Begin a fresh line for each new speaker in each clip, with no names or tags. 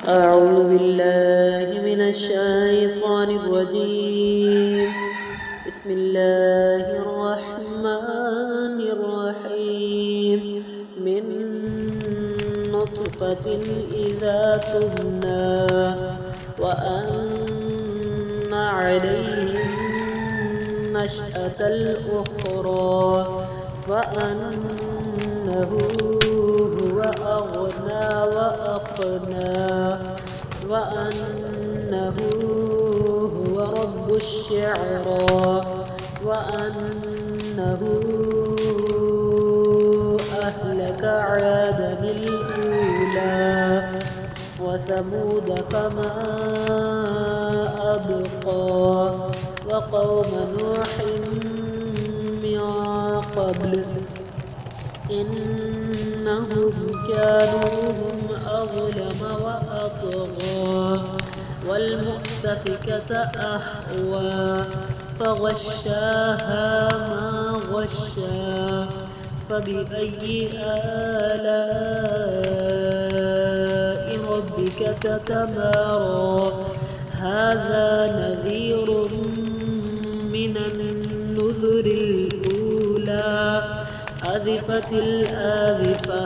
أعوذ بالله من الشيطان الرجيم. بسم الله الرحمن الرحيم. من نطفة إذا تمنى وأن عليه النشأة الأخرى وأنه هو أغنى وأقنى وأنه هو رب الشعرى وأنه أهلك عادا الأولى وثمود فما أبقى وقوم نوح من قبل إنهم كانوا هم أظلم وأطغى والمؤتفكة أهوى فغشاها ما غشا فبأي آلاء ربك تتمارى هذا نذير من النذر الأولى أزفت الآزفة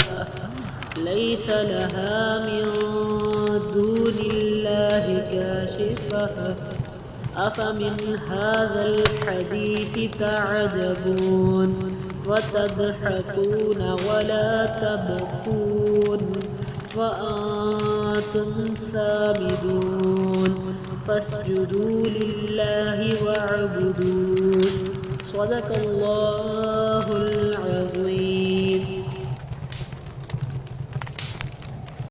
ليس لها من دون الله كاشفة أفمن هذا الحديث تعجبون وتضحكون ولا تبكون وأنتم سامدون فاسجدوا لله واعبدوا صدق الله